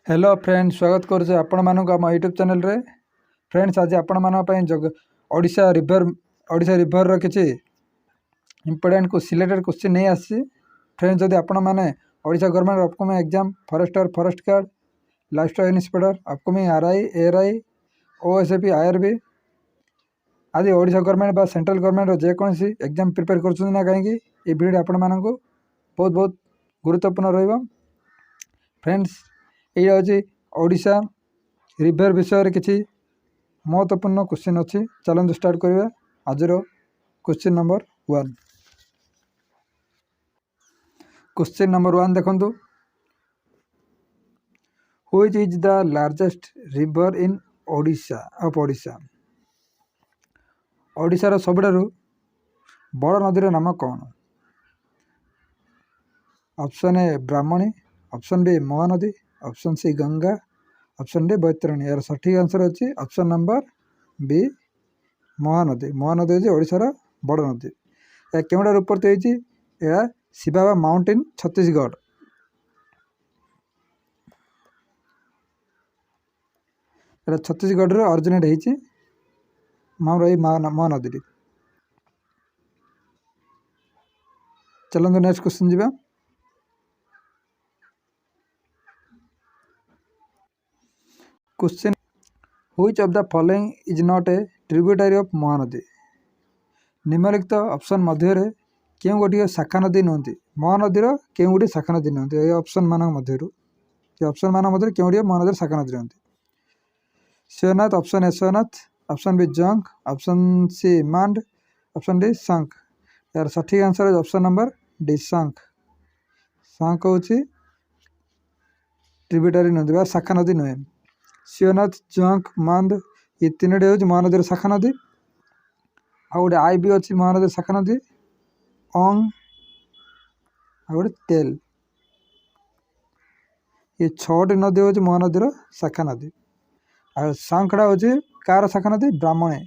Hello friends, स्वागत करुचे आपण मानक आम यूट्यूब चैनल रे। फ्रेंड्स, आज आपण मानक ओडिशा रिवर रो किछि इंपोर्टेंट को सिलेक्टेड क्वेश्चन नहीं आसी। फ्रेंड्स, जदि आपण माने Odisha government upcoming exam forester, forest guard, livestock inspector, upcoming RI, ARI, OSAP, IRB आदि ओडिशा गवर्नमेंट बा सेंट्रल गवर्नमेंट रो जेकोसी एग्जाम प्रिपेयर करछन ना काहेकि ए वीडियो आपण मानक बहुत बहुत गुरुत्वपूर्ण रहइबो। फ्रेंड्स, ये हूँ ओडिशा रिवर विषय किसी महत्वपूर्ण क्वेश्चन अच्छी। चलते स्टार्ट करिया। आज क्वेश्चन नंबर 1। क्वेश्चन नंबर 1 देखंतु, which is the largest river in Odisha of Odisha. Odisha सबुठारु बड़ नदीर नाम कौन? Option A Brahmani, option B Mahanadi, option C Ganga, option D Baitarani. यार सठिक आंसर अच्छी option number B Mahanadi. Mahanadi हूँ ओडिशार बड़ नदी। यह केउठार उत्पत्ति होती? यह शिबाबा माउंटेन छत्तीसगढ़। यहाँ छत्तीसगढ़ अरिजिनेट होती महानदी। चलते नेक्स्ट क्वेश्चन जीवा। Question, which of the following is not a tributary of Mahanadi. निम्नलिखित ऑप्शन मध्य क्यों गोटे शाखा नदी नुहति? महानदीर क्यों गोटे शाखा नदी नुहति? ये ऑप्शन मान मध्य क्यों गोटे महानदी शाखा नदी नुहति? Shivnath, option A Shivnath, option B Jonk, option C Mand, option D Shankh. यार सठिक आंसर है ऑप्शन नंबर डी शंख। शंख हूँ ट्रिब्यूटरी नदी शाखा नदी नुहे। शिवनाथ, जंग, मांद ये तीन हूँ महानदी शाखा नदी। आ गए आई भी अच्छी महानदी शाखा नदी, अंग आ गए तेल। ये 6टी नदी हूँ महानदी शाखा नदी। आ शंखड़ा हूँ कार शाखा नदी? ब्राह्मणी।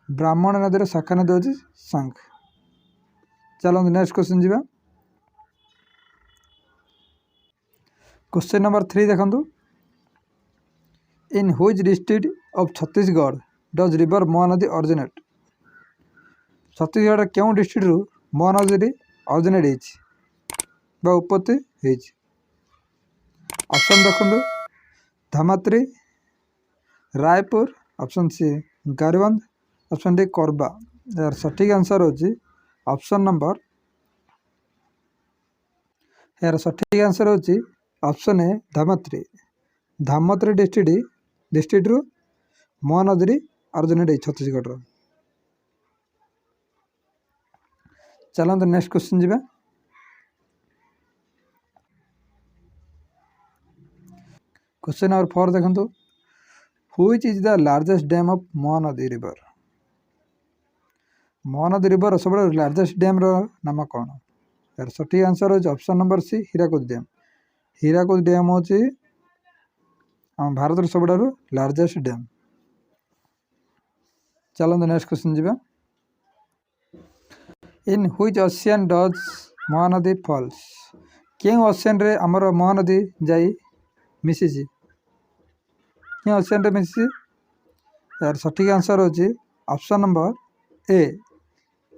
ब्राह्मण नदी शाखा नदी हूँ शंख। चलो नेक्स्ट क्वेश्चन जीवा। क्वेश्चन नंबर 3 देखंतु, इन which district of Chhattisgarh does river Mahanadi originate. Chhattisgarh क्यों डिस्ट्रिक्ट रु महानदी ऑरिजिनेट हो उत्पत्ति होती? ऑप्शन देखंतु, Dhamtari, Raipur, option C Gariaband, option D Korba. यार सठिक आंसर होची ऑप्शन नंबर, यार सठिक आंसर होची ऑप्शन ए धामात्री। धामात्री डिस्ट्रिक्ट रु महानदी ऑरिजिनेट छत्तीसगढ़। चलते नेक्स्ट क्वेश्चन जीवा। क्वेश्चन नंबर 4 देखंतु, which is the largest dam of Mahanadi river. Mahanadi river सब लार्जेस्ट डैम रो नाम कौन? यार सठिक आंसर हो option number C Hirakud dam. Hirakud dam हूँ आम भारत सब लार्जेस्ट डैम। चलते नेक्स्ट क्वेश्चन जीवा। In which ocean does Mahanadi falls. क्यों ओशियन रे आमर महानदी जाई मिसी? क्यों ओशियन रे मिसी? यार सठिक आंसर होची option number A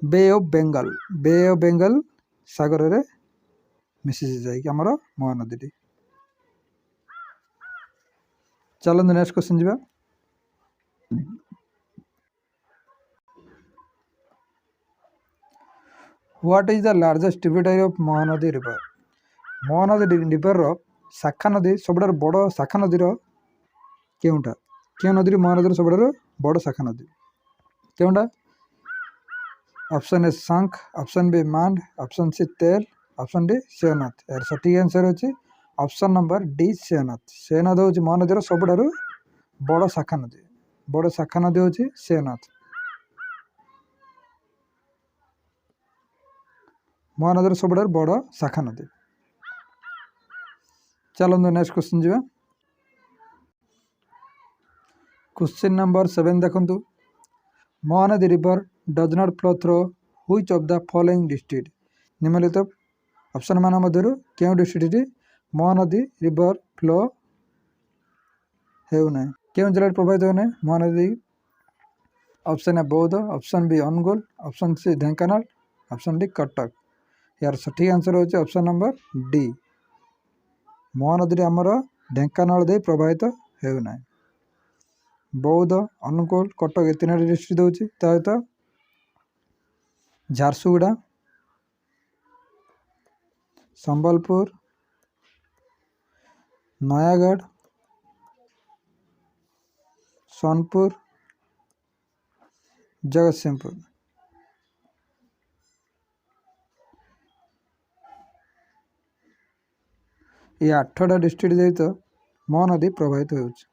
Bay of Bengal. Bay of Bengal सागर रे मिसी जाए आमर महानदी। चलते नेक्स्ट क्वेश्चन जीवा। What is the largest tributary of Mahanadi river. Mahanadi river रो शाखा नदी सब बड़ शाखा नदी केउटा? क्यों नदी महानदी सब बड़ शाखा नदी केउटा? ऑप्शन ए शंख, ऑप्शन बी मांड, ऑप्शन सी तेल, ऑप्शन डी शिवनाथ। यार सठिक आंसर होची option number D Shivnath. Shivnath हूँ महानदी सब बड़ शाखा नदी। बड़ शाखा नदी हूँ शिवनाथ। महानदी सब बड़ शाखा नदी। चलते नेक्स्ट क्वेश्चन जीवा। क्वेश्चन नंबर 7 देखंतु, Mahanadi river does not flow through which of the following district निम्नलिखित ऑप्शन मान मध्यरु केउं डिस्ट्रिक्ट महानदी रिवर फ्लो हेउना केउं जिल्ला प्रभावित होना Mahanadi option A Boudh option B Angul option C Dhenkanal option D Cuttack यार सठिक आंसर होचे ऑप्शन नंबर डी महानदी आमर ढेंकानाल दे प्रभावित हेउना बौद्ध अनुगुल कटक ए तीन डिस्ट्रिक्ट होची सहित झारसुगुड़ा संबलपुर नयागढ़ सोनपुर जगतसिंहपुर ये 8टा डिस्ट्रिक्ट सहित महानदी प्रभावित होउची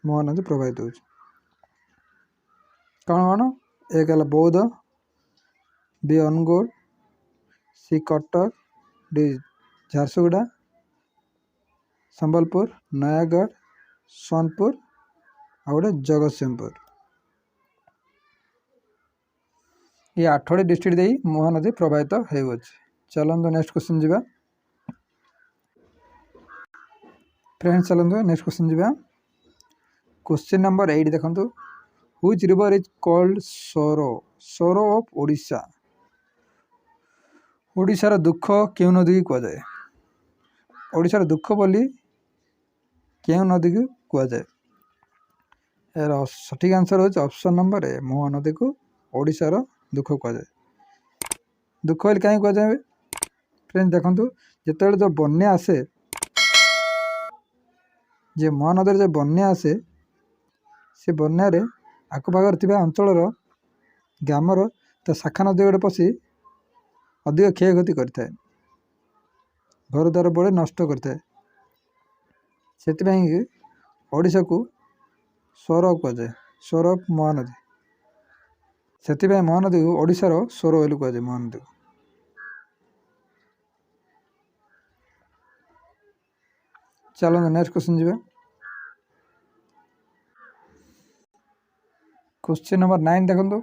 महानदी प्रभावित होउची कौन एक है बौद्ध बी अनुगुल सी कटक डी झारसुगुड़ा संबलपुर नयागढ़ सोनपुर आउे जगतसिंहपुर ये 8टी डिस्ट्रिक्ट दे महानदी प्रभावित हो चलते नेक्स्ट क्वेश्चन जावा फ्रेंड्स चलते नेक्स्ट क्वेश्चन जावा क्वेश्चन नंबर 8 देखंतु व्हिच रिवर इज कॉल्ड सोरो सोरो ऑफ ओडिशा ओडिशार दुख क्यों नदी को कहुए ओडिशार दुख बोली क्यों नदी को कहुए यार सठिक आंसर हो ऑप्शन नंबर ए महानदी को ओडिशार दुख कहुए दुख बोली कहीं कहुए फ्रेंड्स देखंतु जेतेबेले जो बन्या आसे जे महानदी जो बन्या आसे से बन्यारे आखपाखर थिबा अंचलर ग्रामर तो शाखा नदी गोटे पशि अधिक क्षयक्षति करता घर द्वार बड़े नष्ट करता से ओडिशा को सोर कहुए सोर ऑफ महानदी से महानदी को ओडिशार सोर बोली कहुए महानदी को चलो नेक्स्ट क्वेश्चन जी क्वेश्चन नंबर 9 देखो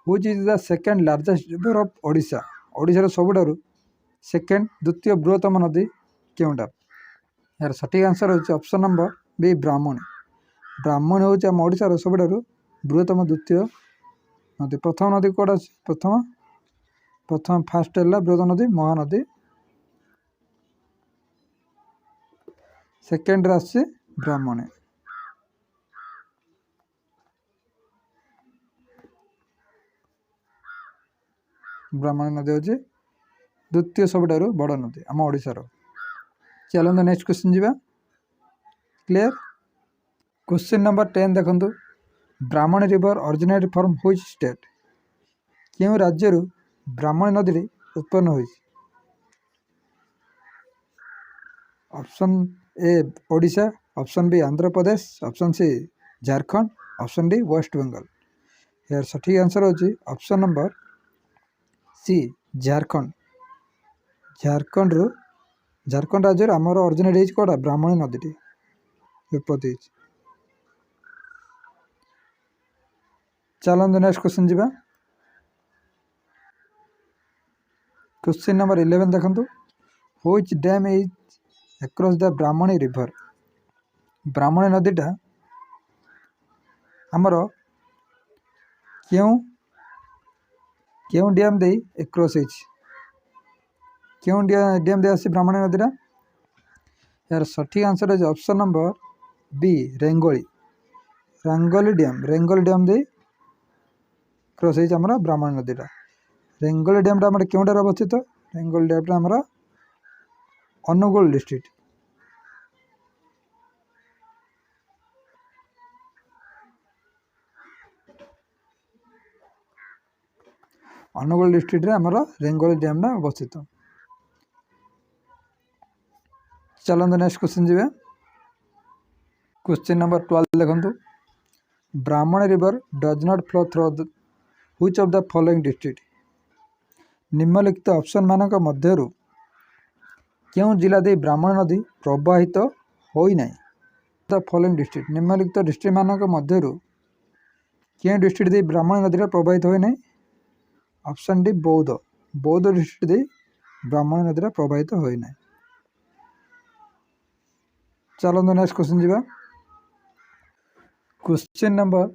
which is the second largest river of Odisha ओडिशार सबुठारु सेकंड द्वितीय बृहत्तम नदी केउंटा यार सठिक आंसर होची ऑप्शन नंबर बी ब्राह्मणी ब्राह्मणी होची हम ओडिशार सबुठारु बृहत्तम द्वितीय नदी प्रथम नदी कोडा प्रथम फास्ट है बृहत्तम नदी महानदी सेकेंड आसी ब्राह्मणी ब्राह्मणी नदी हूँ द्वितीय सबुठारु बड़ नदी आम ओडिशार चलते नेक्स्ट क्वेश्चन जावा क्लियर क्वेश्चन नंबर 10 देखंतु Brahmani river originate from which state क्यों राज्य ब्राह्मणी नदी उत्पन्न हुई option A Odisha option B Andhra Pradesh option C Jharkhand option D West Bengal यार सठिक आंसर होची option number C Jharkhand Jharkhand राज्य आमर ऑरिजिनेट होइछ कोडा ब्राह्मणी नदी उत्पत्ति चलते नेक्स्ट क्वेश्चन जावा क्वेश्चन नंबर 11 देखंतु which dam is across the Brahmani river ब्राह्मणी नदीटा आमर क्यों डैम दे एक्रॉस क्यों डैम दे आसी ब्राह्मणी नदीटा यार सठिक आंसर है option number B Rengali dam दे क्रॉस होमर ब्राह्मणी नदीटा रेंगोली डैम आम क्योंटार अवस्थित रेंगोली डैम आमर अनुगुल डिस्ट्रिक्ट अनुगुल डिस्ट्रिक्ट रे आमर रेंगोली डैम अवस्थित चलते नेक्स्ट क्वेश्चन जी क्वेश्चन नंबर 12 देखंतु Brahmani river does not flow through which of the following district निम्नलिखित ऑप्शन मानक मध्यरु क्यों जिला दे ब्राह्मणी नदी प्रवाहित होई नाही द फॉलोइंग डिस्ट्रिक्ट निम्नलिखित डिस्ट्रिक्ट मानक मध्यरु के डिस्ट्रिक्ट दे ब्राह्मणी नदी प्रवाहित हुए ना ऑप्शन डी बौद्ध बौद्ध डिस्ट्रिक्ट दे ब्राह्मणी नदी प्रवाहित हुए ना। चलो नेक्स्ट क्वेश्चन जीवा क्वेश्चन नंबर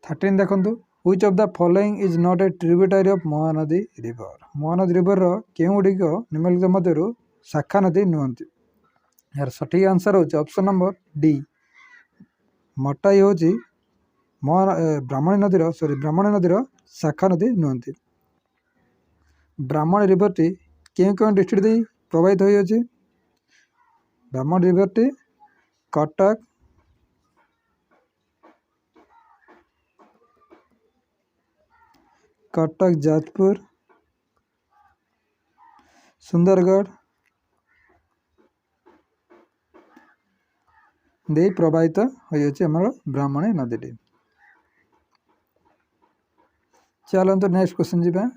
13 देखंतु which of the following is not a tributary of Mahanadi river केउ गुडिक निम्नलिखित मध्यरु शाखा नदी नुहंती। यार सठिक आंसर होची ऑप्शन नंबर डी मटाई होची ब्राह्मणी नदीर शाखा नदी नुहंती। ब्राह्मणी रिवर टी केउ डिस्ट्रिक्ट दे प्रवाहित होई अछि ब्राह्मणी रिवर टी कटक जाजपुर सुंदरगढ़ दे प्रवाहित होई अछि हमर ब्राह्मणी नदी टी। चलंतु नेक्स्ट क्वेश्चन जीवा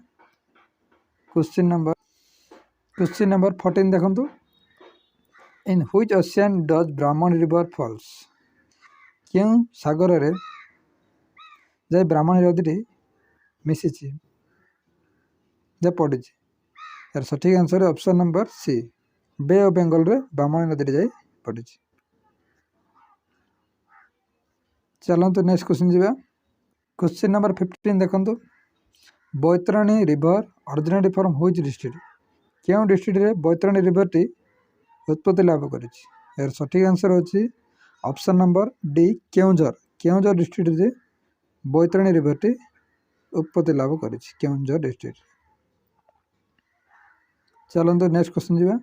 क्वेश्चन नंबर 14 देखंतु इन which ocean does Brahmani river false क्यों सागर रे जाय ब्राह्मणी नदी मिसी पड़ी। यार सठिक answer option number C bay of Bengal रे ब्राह्मणी नदी जाई पड़ी। चलंतु नेक्स्ट क्वेश्चन जीवा क्वेश्चन नंबर 15 देखंतु Baitarani river originate from which district क्यों डिस्ट्रिक्ट रे बैतरणी रिवर टी उत्पत्ति लाभ करिछि। यार सठिक आंसर होछि option number D Keonjhar district रे बैतरणी रिवर टी उत्पत्ति लाभ करिछि केउंझर डिस्ट्रिक्ट। चलंतु नेक्स्ट क्वेश्चन जीवा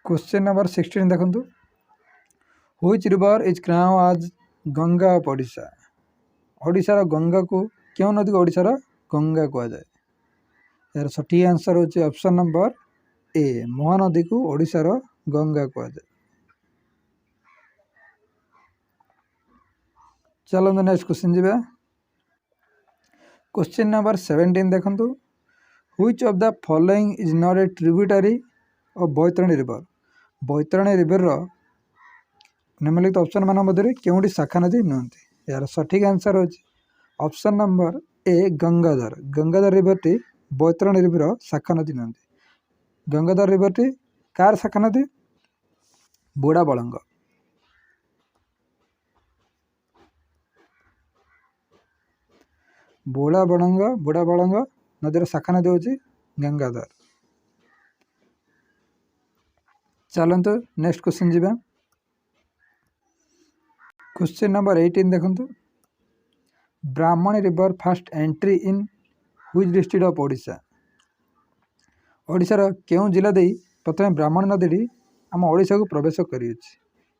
क्वेश्चन नंबर 16 देखंतु which river is crown as Ganga of Odisha Odisha Ganga को क्यों नदी को ओडिशा गंगा कह जाए। यार सठिक आंसर होछि ऑप्शन नंबर ए महानदी को ओडिशा गंगा कह जाए। चलो नेक्स्ट क्वेश्चन जीवा क्वेश्चन नंबर 17 देखंतु which of the following is not a tributary of Baitarani river निम्नलिखित ऑप्शन मान मध्य केउंटी शाखा नदी नुहंती। यार सठिक आंसर होछि option number A Gangadhar river टी बैतरणी रिवर शाखा नदी नुहंती। गंगाधर रिवर टी कार शाखा नदी बुढ़ा बड़ंग नदीर शाखा नदी होची गंगाधर। चलंतु नेक्स्ट क्वेश्चन जीवा क्वेश्चन नंबर 18 देखंतु Brahmani river first entry in which district of Odisha केउं जिला दे प्रथम ब्राह्मणी नदी आम ओडिशा को प्रवेश करी।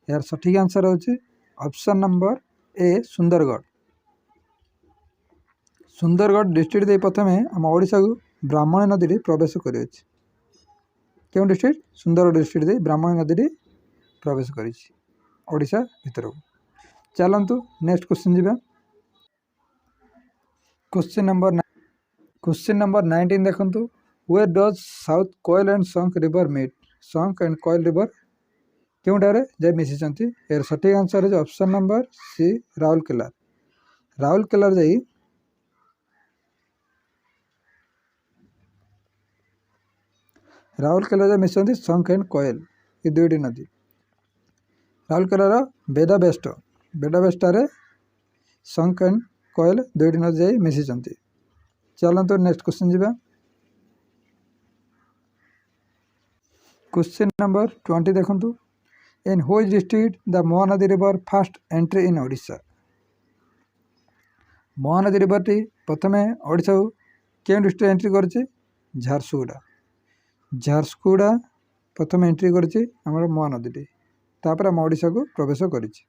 यार सठिक आंसर होची option number A Sundargarh district दे प्रथम आम ओडिशा को ब्राह्मणी नदी प्रवेश करी। क्यों डिस्ट्रिक्ट सुंदरगढ़ डिस्ट्रिक्ट दे ब्राह्मणी नदी प्रवेश करी ओडिशा भीतर। चलंतु नेक्स्ट क्वेश्चन जीवा क्वेश्चन नंबर 19 देखंतु where does South Koel and Sankh river meet Sankh and Koel river केउंटारे जाय मिसिचंती। यार सठिक आंसर है ऑप्शन नंबर सी राउरकेला जाई मिसंती संक एंड कोयल ये दुईटी नदी राउरकेलार बेडाबेस्टारे संक एंड कोयल दुईटी नदी जाई मिसिचंती। चलंतु नेक्स्ट क्वेश्चन जीवा क्वेश्चन नंबर 20 देखंतु इन which district the Mahanadi river first entry in Odisha Mahanadi river T प्रथमे ओडिशा केउं डिस्ट्रिक्ट एंट्री करछि झारसुगुड़ा प्रथम एंट्री करछि हमर महानदी टी तापर हम ओडिशा को प्रवेश करिछि।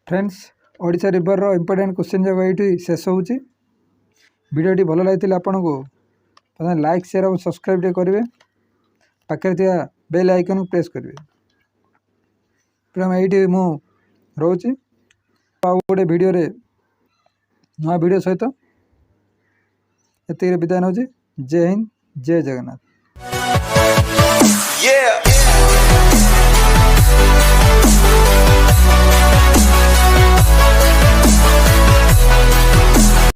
फ्रेंड्स ओडिशा रिवर रो इंपोर्टेंट क्वेश्चन जब ये शेष होची वीडियोटी भल लगी आपन को लाइक शेयर और सब्सक्राइब करेंगे पाखे बेल आइकन को प्रेस करेंगे। ये मु रोची गोटे वीडियो नुआ वीडियो सहित ये विदाय नौ। जय हिंद जय जगन्नाथ।